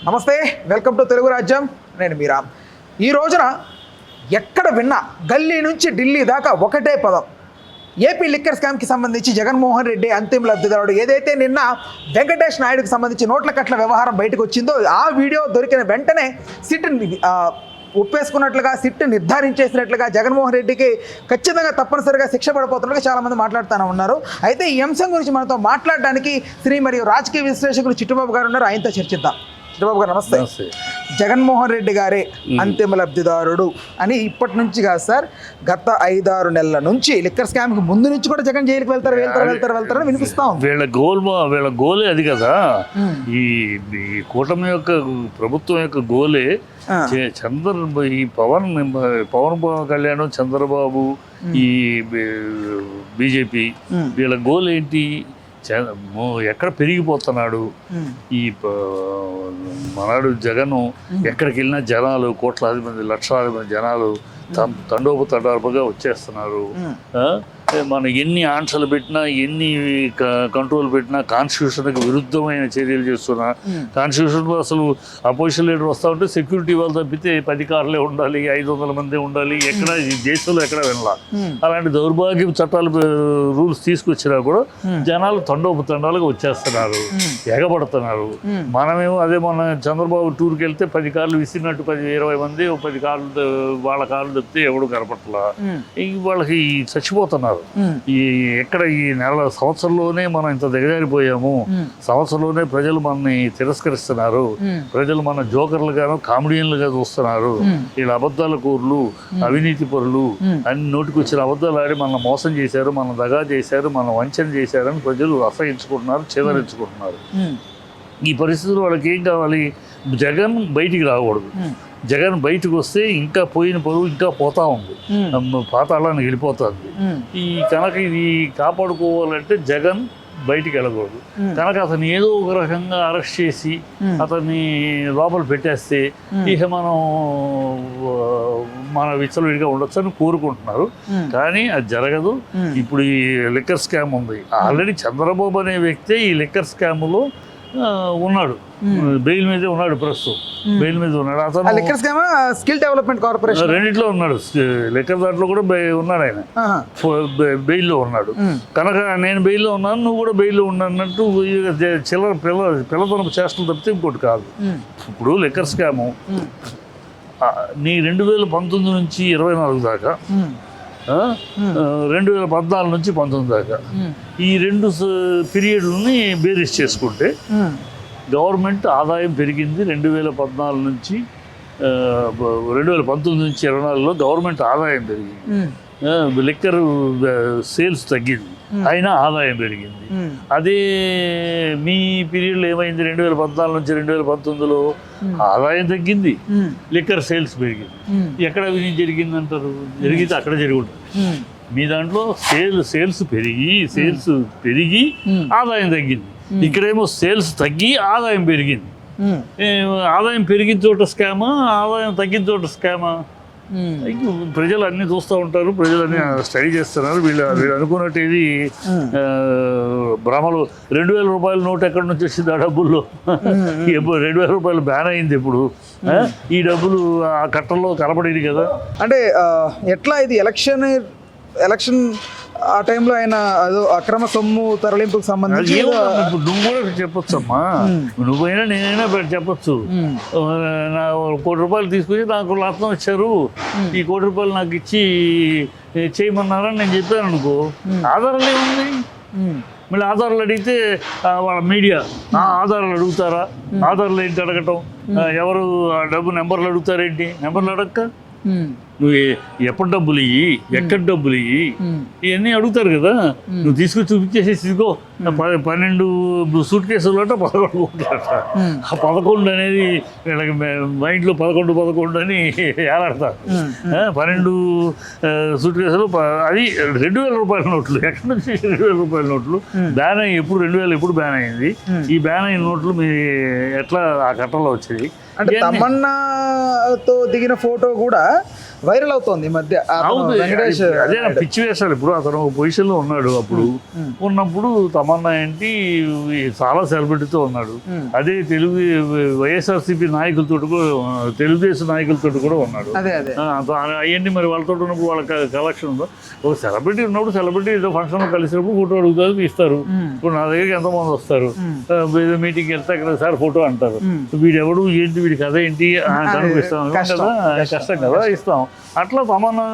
నమస్తే, welcome to Telugu రాజ్యం. నేను మీరా. ఈ రోజున ఎక్కడ విన్నా గల్లీ నుంచి ఢిల్లీ దాకా ఒకటే పదం, ఏపీ లిక్కర్ స్కామ్కి సంబంధించి జగన్మోహన్ రెడ్డి అంతిమ లబ్ధిదారుడు. ఏదైతే నిన్న వెంకటేష్ నాయుడుకి సంబంధించి నోట్ల కట్ల వ్యవహారం బయటకు వచ్చిందో, ఆ వీడియో దొరికిన వెంటనే సిట్ ఒప్పేసుకున్నట్లుగా, సిట్ నిర్ధారించేసినట్లుగా జగన్మోహన్ రెడ్డికి ఖచ్చితంగా తప్పనిసరిగా శిక్ష పడిపోతున్నట్టుగా చాలామంది మాట్లాడుతూనే ఉన్నారు. అయితే ఈ అంశం గురించి మనతో మాట్లాడడానికి శ్రీ మరియు రాజకీయ విశ్లేషకులు చిట్టుబాబు గారు ఉన్నారు. ఆయనతో చర్చిద్దాం. చిట్టుబాబు గారు నమస్తే. జగన్మోహన్ రెడ్డి గారే అంతిమ లబ్ధిదారుడు అని ఇప్పటి నుంచి కాదు సార్, గత 5-6 నెలల నుంచి, లిక్కర్ స్కామ్కి ముందు నుంచి కూడా జగన్ జైలుకి వెళ్తారని వినిపిస్తాం. వీళ్ళ గోలే అది కదా. ఈ కూటమి యొక్క ప్రభుత్వం యొక్క గోలే ఈ పవన్ కళ్యాణ్, చంద్రబాబు, ఈ బీజేపీ, వీళ్ళ గోల్ ఏంటి? ఎక్కడ పెరిగిపోతున్నాడు ఈ మనాడు జగన్. ఎక్కడికి వెళ్ళినా జనాలు, కోట్లాది మంది, లక్షలాది మంది జనాలు తండోపతండాలుగా వచ్చేస్తున్నారు. మనం ఎన్ని ఆంక్షలు పెట్టినా, ఎన్ని కంట్రోల్ పెట్టినా, కాన్స్టిట్యూషన్కి విరుద్ధమైన చర్యలు చేస్తున్నా. కాన్స్టిట్యూషన్లో అసలు అపోజిషన్ లీడర్ వస్తూ ఉంటే సెక్యూరిటీ వాళ్ళు తప్పితే 10 కార్లే ఉండాలి, 500 మంది ఉండాలి. ఎక్కడ ఈ దేశంలో ఎక్కడ వెళ్ళాల. అలాంటి దౌర్భాగ్యం చట్టాలు, రూల్స్ తీసుకొచ్చినా కూడా జనాలు తండోపతండాలుగా వచ్చేస్తున్నారు, ఎగబడుతున్నారు. మనమేమో అదే మన చంద్రబాబు టూర్కి వెళ్తే 10 కార్లు విసిరినట్టు 10-20 మంది 10 కార్లు వాళ్ళ కార్లు తప్పితే ఎవడు కనపట్లా. వాళ్ళకి చచ్చిపోతున్నారు. ఈ ఎక్కడ ఈ సంవత్సరంలోనే మనం ఇంత దిగజారిపోయాము. సంవత్సరంలోనే ప్రజలు మనని తిరస్కరిస్తున్నారు. ప్రజలు మన జోకర్లుగాను, కామెడియన్లుగా చూస్తున్నారు. వీళ్ళ అబద్ధాల కూరలు, అవినీతి పరులు, అన్ని నోటికొచ్చిన అబద్ధాలు ఆడి మన మోసం చేశారు, మన దగా చేశారు, మన వంచన చేశారని ప్రజలు అసహించుకుంటున్నారు, చేదరించుకుంటున్నారు. ఈ పరిస్థితుల్లో వాళ్ళకి ఏం కావాలి? జగన్ బయటికి రాకూడదు. జగన్ బయటకు వస్తే ఇంకా పోయిన పరువు ఇంకా పోతా ఉంది, పాతాళానికి వెళ్ళిపోతుంది. ఈ కనుక ఇది కాపాడుకోవాలంటే జగన్ బయటికి వెళ్ళకూడదు. కనుక అతను ఏదో ఒక రకంగా అరెస్ట్ చేసి అతన్ని లోపల పెట్టేస్తే ఇక మన విచ్చలవిడిగా ఉండొచ్చు అని కోరుకుంటున్నారు. కానీ అది జరగదు. ఇప్పుడు ఈ లిక్కర్ స్కామ్ ఉంది. ఆల్రెడీ చంద్రబాబు అనే వ్యక్తే ఈ లిక్కర్ స్కామ్లో ఉన్నాడు, బెయిల్ మీదే ఉన్నాడు. ప్రస్తుతం బెయిల్ మీద ఉన్నాడు. అతను liquor scam, skill development corporation రెండిట్లో ఉన్నాడు. లిక్కర్ దాంట్లో కూడా ఉన్నాడు, ఆయన బెయిల్లో ఉన్నాడు. కనుక నేను బెయిల్లో ఉన్నాను, నువ్వు కూడా బెయిల్లో ఉన్నట్టు చిల్లర పిల్లతనం చేష్టలు తప్పితే ఇంకోటి కాదు. ఇప్పుడు లిక్కర్ స్కాము నీ 2019 నుంచి 24 దాకా, 2014 నుంచి 19 దాకా, ఈ 2 పీరియడ్లని బేరీస్ చేసుకుంటే గవర్నమెంట్ ఆదాయం పెరిగింది. 2014 నుంచి 2019 నుంచి 24లో గవర్నమెంట్ ఆదాయం పెరిగింది. లిక్కర్ సేల్స్ తగ్గింది, అయినా ఆదాయం పెరిగింది. అదే మీ పీరియడ్లో ఏమైంది? 2014 నుంచి 2019లో ఆదాయం తగ్గింది, లిక్కర్ సేల్స్ పెరిగింది. ఎక్కడ అవినీతి జరిగింది అంటారు? జరిగితే అక్కడ జరుగుతుంది. మీ దాంట్లో సేల్స్ పెరిగి ఆదాయం తగ్గింది. ఇక్కడేమో సేల్స్ తగ్గి ఆదాయం పెరిగింది. ఆదాయం పెరిగిన చోట స్కామా, ఆదాయం తగ్గిన చోట స్కామా? ప్రజలు అన్ని చూస్తూ ఉంటారు, ప్రజలు అన్ని స్టడీ చేస్తున్నారు. వీళ్ళు అనుకున్నట్టు ఇది భ్రమలు. 2000 రూపాయల నోట్ ఎక్కడి నుంచి వచ్చింది? ఆ డబ్బుల్లో 2000 రూపాయలు బ్యాన్ అయింది. ఇప్పుడు ఈ డబ్బులు ఆ కట్టల్లో కనపడేది కదా. అంటే ఎట్లా ఇది ఎలక్షన్ ఆ టైంలో ఆయన అక్రమ సొమ్ము తరలింపుకు సంబంధించి నువ్వు కూడా చెప్పొచ్చు అమ్మా, నువ్వైనా నేనైనా చెప్పొచ్చు. నా 1 కోటి రూపాయలు తీసుకొచ్చి నాకు లక్షణం ఇచ్చారు, ఈ 1 కోటి రూపాయలు నాకు ఇచ్చి చేయమన్నారని నేను చెప్పాను అనుకో, ఆధారాలు ఏముంది? మళ్ళీ ఆధారాలు అడిగితే వాళ్ళ మీడియా ఆధారాలు అడుగుతారా? ఆధారాలు ఏంటి అడగటం? ఎవరు డబ్బు నెంబర్లు అడుగుతారేంటి? నెంబర్లు అడగక నువ్వు ఎప్పుడు డబ్బులు ఇయ్యి, ఎక్కడ డబ్బులు ఇయ్యి, ఇవన్నీ అడుగుతారు కదా. నువ్వు తీసుకొచ్చి చూపించేసి ఇదిగో 12 సూట్ కేసులు అంట 11 కోట్లట. ఆ 11 అనేది వీళ్ళకి మైండ్లో 11 అని ఏలాడతారు. 12 సూట్ కేసులు, అది 2000 రూపాయల నోట్లు. ఎక్కడి నుంచి 2000 రూపాయల నోట్లు? బ్యాన్ అయ్యి ఎప్పుడు 2000 ఎప్పుడు బ్యాన్ అయింది? ఈ బ్యాన్ అయిన నోట్లు మీ ఎట్లా ఆ కట్టలో వచ్చాయి? అంటే తమన్నాతో దిగిన ఫోటో కూడా వైరల్ అవుతోంది ఈ మధ్య. అవును, వెంకటేష్ అదే పిచ్చి వేస్తాడు. ఇప్పుడు అతను ఒక పొజిషన్లో ఉన్నాడు. అప్పుడు ఉన్నప్పుడు తమన్నా ఏంటి చాలా సెలబ్రిటీతో ఉన్నాడు. అదే తెలుగు వైఎస్ఆర్సీపీ నాయకులతో కూడా, తెలుగుదేశం నాయకులతో కూడా ఉన్నాడు. అదే అదే అవన్నీ మరి వాళ్ళతో ఉన్నప్పుడు వాళ్ళ కలెక్షన్ ఉందో. ఒక సెలబ్రిటీ ఉన్నప్పుడు సెలబ్రిటీ ఏదో ఫంక్షన్లో కలిసినప్పుడు ఫోటో అడుగుతారు, తీస్తారు. ఇప్పుడు నా దగ్గరికి ఎంతమంది వస్తారు, ఏదో మీటింగ్కి వెళ్తే అక్కడ సార్ ఫోటో అంటారు. వీడెవడు ఏంటి, వీడి కథ ఏంటి కనిపిస్తాం కదా, కష్టం కదా, ఇస్తాం. అట్లా తమన్నా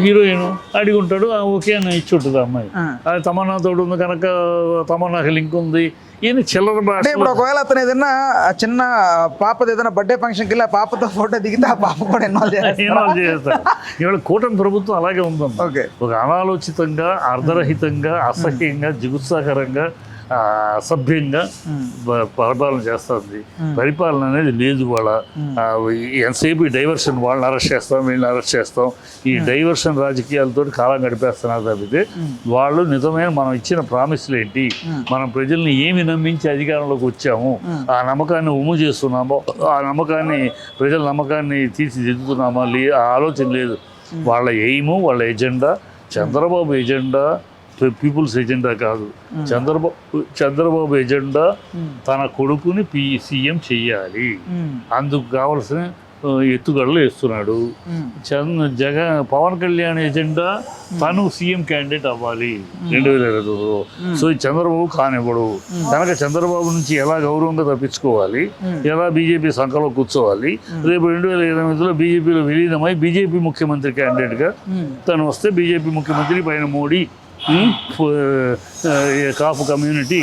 హీరోయిన్ అడిగి ఉంటాడు, ఓకే అని ఇచ్చి ఉంటుంది అమ్మాయి. అది తమన్నా తోడు ఉంది కనుక తమన్నాకి లింక్ ఉంది. ఈయన చిల్లర భాష. ఇప్పుడు ఒకవేళ అతను ఏదైనా చిన్న పాపది ఏదైనా బర్త్డే ఫంక్షన్కి వెళ్ళి ఆ పాపతో ఫోటో దిగితే ఆ పాప కూడా ఇన్వాల్వ్ చేస్తారు. ఇవాళ కూటమి ప్రభుత్వం అలాగే ఉందన్న. ఒక అనాలోచితంగా, అర్ధరహితంగా, అసహ్యంగా, జిగుత్సాకరంగా, అసభ్యంగా పరిపాలన చేస్తుంది. పరిపాలన అనేది లేదు. వాళ్ళ ఎంతసేపు ఈ డైవర్షన్, వాళ్ళని అరెస్ట్ చేస్తాం, వీళ్ళని అరెస్ట్ చేస్తాం, ఈ డైవర్షన్ రాజకీయాలతో కాలం గడిపేస్తున్నారు తప్పితే వాళ్ళు నిజమైన మనం ఇచ్చిన ప్రామిస్లు ఏంటి, మనం ప్రజల్ని ఏమి నమ్మించి అధికారంలోకి వచ్చాము, ఆ నమ్మకాన్ని ఉమ్ము చేస్తున్నామో, ఆ నమ్మకాన్ని, ప్రజల నమ్మకాన్ని తీర్చిదిద్దుతున్నామా, ఆ ఆలోచన లేదు. వాళ్ళ ఎయిము, వాళ్ళ agenda, Chandrababu agenda people's agenda కాదు. చంద్రబాబు ఎజెండా తన కొడుకుని సీఎం చెయ్యాలి. అందుకు కావాల్సిన ఎత్తుగడలు వేస్తున్నాడు. పవన్ కళ్యాణ్ ఎజెండా తను సీఎం క్యాండిడేట్ అవ్వాలి 2022. సో చంద్రబాబు కానివ్వడు. కనుక చంద్రబాబు నుంచి ఎలా గౌరవంగా తప్పించుకోవాలి, ఎలా బీజేపీ సంఖలో కూర్చోవాలి, రేపు 2028లో బీజేపీలో విలీనమై బీజేపీ ముఖ్యమంత్రి క్యాండిడేట్గా తను వస్తే బీజేపీ ముఖ్యమంత్రి పైన మోడీ, కాపు కమ్యూనిటీ,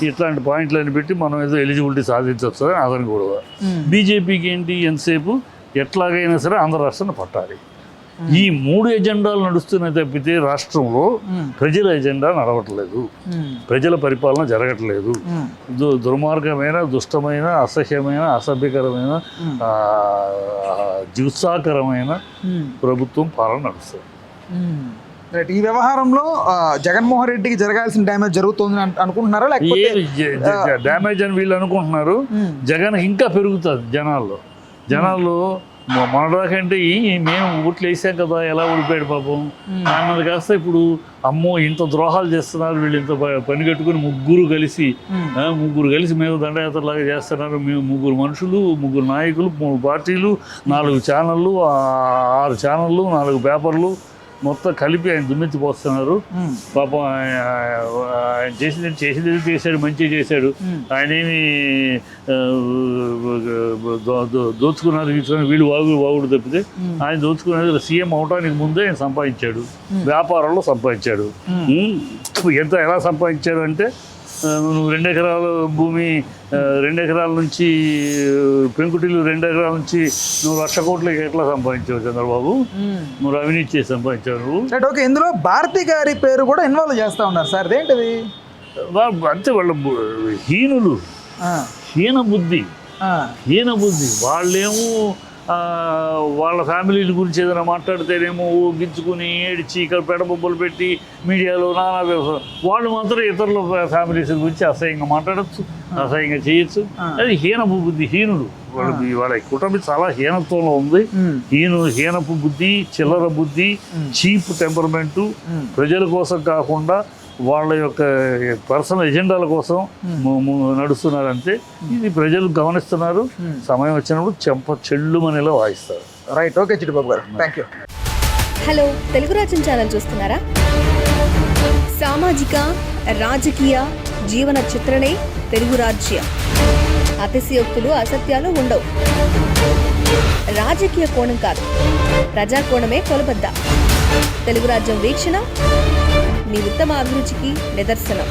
ఇట్లాంటి పాయింట్లను పెట్టి మనం ఏదో ఎలిజిబిలిటీ సాధించవచ్చు అని అతను కూడా. బీజేపీకి ఏంటి, ఎంతసేపు ఎట్లాగైనా సరే ఆంధ్ర రాష్ట్రాన్ని పట్టాలి. ఈ 3 ఎజెండాలు నడుస్తున్నాయి తప్పితే రాష్ట్రంలో ప్రజల ఎజెండా నడవట్లేదు, ప్రజల పరిపాలన జరగట్లేదు. దుర్మార్గమైన, దుష్టమైన, అసహ్యమైన, అసభ్యకరమైన, జిగుత్సాకరమైన ప్రభుత్వం పాలన నడుస్తుంది. ఈ వ్యవహారంలో జగన్మోహన్ రెడ్డికి జరగాల్సిన డ్యామేజ్ జరుగుతుంది అనుకుంటున్నారా, లేకపోతే డ్యామేజ్ అని వీళ్ళు అనుకుంటున్నారు. జగన్ ఇంకా పెరుగుతుంది జనాల్లో. మనదాకంటే మేము ఓట్లు వేసాం కదా, ఎలా ఓడిపోయాడు పాపం అన్నది కాస్త ఇప్పుడు అమ్మో ఇంత ద్రోహాలు చేస్తున్నారు వీళ్ళు, ఇంత పని కట్టుకుని ముగ్గురు కలిసి మీద దండయాత్రలాగా చేస్తున్నారు. మేము 3 మనుషులు, 3 నాయకులు, 3 పార్టీలు, 4 ఛానళ్ళు, 6 ఛానళ్ళు, 4 పేపర్లు మొత్తం కలిపి ఆయన దుమ్మెత్తిపోస్తున్నారు. పాపం ఆయన చేసేది చేశాడు, మంచిగా చేశాడు. ఆయన ఏమి దోచుకున్నారు వీళ్ళు వాగుడు తప్పితే ఆయన దోచుకున్నది సీఎం అవడానికి ముందే ఆయన సంపాదించాడు, వ్యాపారంలో సంపాదించాడు. ఎలా సంపాదించాడు అంటే, నువ్వు 2 ఎకరాల భూమి, 2 ఎకరాల నుంచి పెంకుటిల్లు, 2 ఎకరాల నుంచి నువ్వు 1,00,000 కోట్లకి ఎట్లా సంపాదించావు చంద్రబాబు? నువ్వు అవినీతి చేసి సంపాదించావు నువ్వు. ఓకే, ఇందులో భారతి గారి పేరు కూడా ఇన్వాల్వ్ చేస్తూ ఉన్నారు సార్, అదేంటిది? అంతే, వాళ్ళ హీన బుద్ధి. వాళ్ళేమో వాళ్ళ ఫ్యామిలీల గురించి ఏదైనా మాట్లాడితేనేమో గిచ్చుకుని ఏడిచి ఇక్కడ పెడబొబ్బలు పెట్టి మీడియాలో నానా వ్యవసాయం. వాళ్ళు మాత్రం ఇతరుల ఫ్యామిలీస్ గురించి అసహ్యంగా మాట్లాడచ్చు, అసహ్యంగా చేయొచ్చు. అది హీనుడు. వాళ్ళ కుటుంబం చాలా హీనత్వంలో ఉంది. హీనపు బుద్ధి, చిల్లర బుద్ధి, చీప్ టెంపర్మెంటు, ప్రజల కోసం కాకుండా వాళ్ళ యొక్క పర్సనల్ ఎజెండాల కోసం నడుస్తున్నారంటే ఇది ప్రజలు గమనిస్తున్నారు. సమయం వచ్చినప్పుడు చెల్లుమనేలా వాయిస్తారు. రైట్, ఓకే చిట్టిబాబు గారు, థ్యాంక్ యూ. హలో, తెలుగు రాజ్యం ఛానల్ చూస్తున్నారా? సామాజిక, రాజకీయ, జీవన చిత్రణే తెలుగు రాజ్యం. అతిశయోక్తులు, అసత్యాలు ఉండవు. రాజకీయ కోణం కాదు, ప్రజా కోణమే కొలబద్ద. తెలుగు రాజ్యం వీక్షణ మీ ఉత్తమ అభిరుచికి నిదర్శనం.